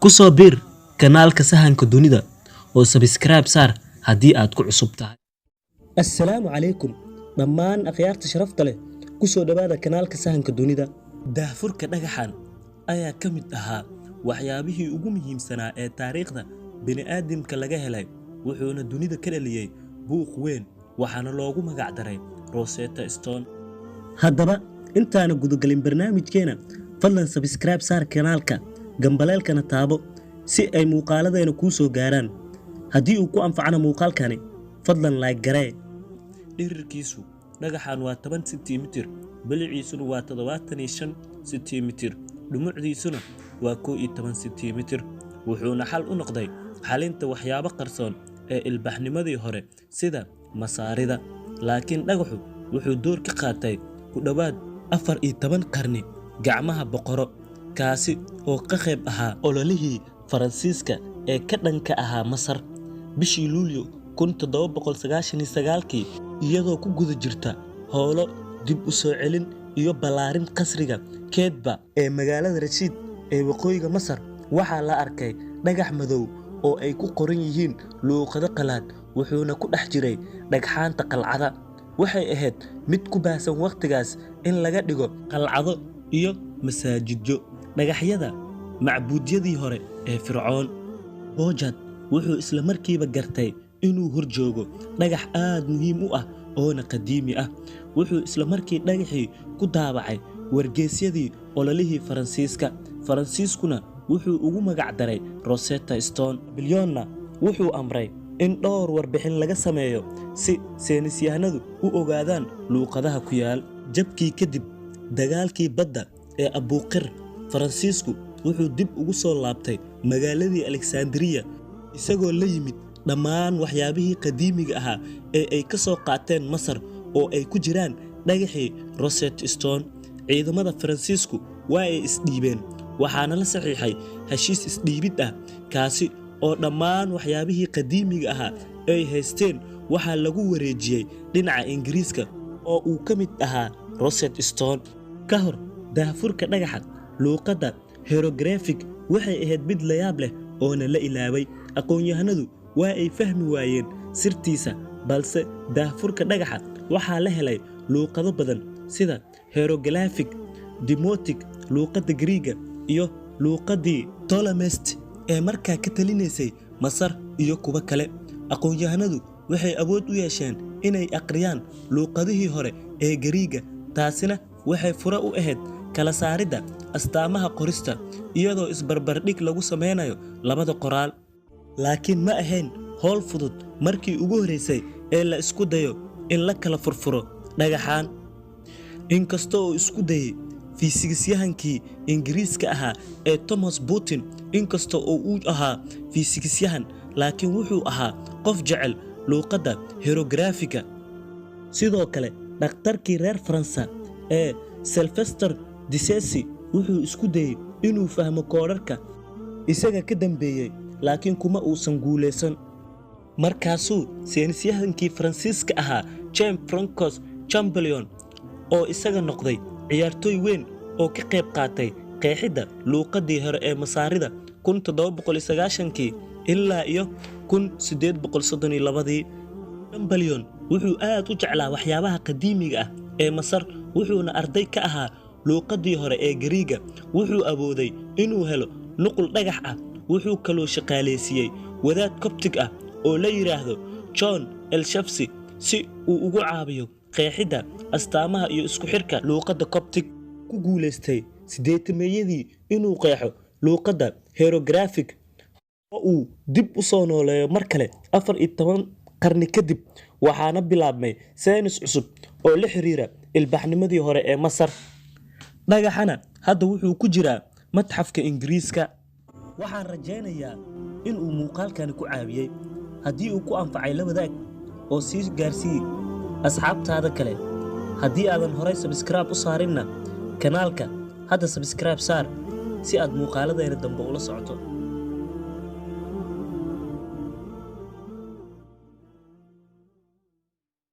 ku soo biir kanaalka sahanka dunida oo subscribe saar haddii aad ku cusub tahay. Assalaamu calaykum dhammaan akhyaarta sharafta leh ku soo dhawaada kanaalka sahanka dunida. Daahfurka dhagaxan ayaa ka mid ahaa waxyaabihii ugu muhiimsanaa ee taariikhda bini'aadamka laga helay, wuxuuna dunida ka dhaliyay buuq weyn, waxaana loogu magac daray Rosetta Stone. Haddaba intaana gudagalin barnaamijkeena, fadlan subscribe saar kanaalka, gambaleelkana taabo si ay muuqaaladeena kuu soo gaaraan. Haddii uu ku anfacana muuqaalkani, fadlan like garee. Dhirirkiisu dhagaxan waa 10 sentimitir, baliciisuna waa 75 sentimitir, dhumucdiisuna waa 11 sentimitir. Wuxuuna xal u noqday xalinta waxyaabo qarsoon ee ilbaxnimadii hore sida masaarida. Laakiin dhagaxu wuxuu door ka qaatay ku dhawaad 14 qarni gacmaha boqoro, kaasi oo ka qayb ahaa ololihii Faransiiska ee ka dhanka ahaa Masar. Bishii Luulyo 1799 iyadoo ku guda jirta howlo dib u soo celin iyo ballaarin qasriga Keedba ee magaalada Rashiid ee waqooyiga Masar, waxaa la arkay dhagax madow oo ay ku qoran yihiin luuqado qalaad, wuxuuna ku dhex jiray dhagxaanta qalcada. Waxay ahayd mid ku baahsan waqtigaas in laga dhigo qalcado iyo masaajidyo. Dhagaxyada macbuudyadii hore ee Fircoon. Bojad wuxuu isla markiiba gartay inuu horjoogo dhagax aad muhiim u ah oona qadiimi ah. Wuxuu isla markii dhagaxii ku daabacay wargeysyadii ololihii Faransiiska. Faransiiskuna wuxuu ugu magac daray Rosetta Stone. Bilyonna wuxuu amray in dhowr warbixin laga sameeyo si saynisyahanadu u ogaadaan luuqadaha ku yaal. Jabkii kadib dagaalkii badda ee Abuqir, Faransiisku wuxuu dib ugu soo laabtay magaaladii Alexandria isagoo la yimid dhammaan waxyaabihii qadiimiga ahaa ee ay ka soo qaateen Masar oo ay ku jiraan dhagaxii Rosetta Stone. Ciidamada Faransiisku waa ay isdhiibeen, waxaana la saxiixay heshiis isdhiibid ah, kaasi oo dhammaan waxyaabihii qadiimiga ahaa ay haysteen waxaa lagu wareejiyay dhinaca Ingiriiska oo uu ka mid ahaa Rosetta Stone. Ka hor daahfurka dhagaxa, luuqadda hieroglyphic waxay ahayd mid la yaab leh oona la ilaaway. Aqoon-yahanadu waa ay fahmi waayeen sirtiisa, balse daahfurka dhagaxa waxaa la helay luuqado badan sida hieroglyphic, demotic, luuqadda Giriiga iyo luuqaddii Ptolemist ee markaa ka talinaysay Masar iyo kuwa kale. Aqoon-yahanadu waxay awood u yeesheen inay aqriyaan luuqadihii hore ee Giriiga, taasina waxay fure u ahayd kala saaridda astaamaha qorista iyadoo isbarbardhig lagu sameynayo labada qoraal. Laakiin ma ahayn howl fudud markii ugu horeysay ee la isku dayo in la kala furfuro dhagaxan. Inkastoo uu isku dayay fiisigisyahankii Ingiriiska ahaa ee Thomas Butin, inkastoo uu ahaa fiisigisyahan, laakiin wuxuu ahaa qof jecel luuqadda hieroglyphiga. Sidoo kale dhakhtarkii reer Faransa ee Sylvester Disesi wuxuu isku dayay inuu fahmo koodharka isaga ka dambeeyay, laakiin kuma uusan guuleysan. Markaasuu saynisyahankii Faransiiska ahaa Jean-François Champollion oo isaga noqday ciyaartooy weyn oo ka qayb qaatay qeexidda luuqaddii hore ee Masaarida 1790 ilaa iyo 1832. Champollion wuxuu aad u jeclaa waxyaabaha qadiimiga ah ee Masar, wuxuuna arday ka ahaa luuqaddii hore ee Giriiga. Wuxuu awooday inuu helo nuqul dhagax ah. Wuxuu kaloo shaqaaleysiiyey wadaad Coptic ah oo la yiraahdo John El-Shafsi si uu ugu caawiyo qeexidda astaamaha iyo isku xirka luuqadda Coptic. Ku guuleystay 80meeyadii inuu qeexo luuqadda hieroglyphic oo uu dib u soo nooleeyo mar kale 14 qarni kadib, waxaana bilaabmay saynis cusub oo la xiriira ilbaxnimadii hore ee Masar. Dhagaxana hadda wuxuu ku jiraa matxafka Ingiriiska. Waxaan rajaynayaa in uu muuqaalkani ku caawiyay. Haddii uu ku anfacay, la wadaag oo sii gaarsii asxaabtaada kale. Haddii aadan horay subscribe u saarinna kanaalka, hadda subscribe saar si aad muuqaaladeena dambe ula socoto.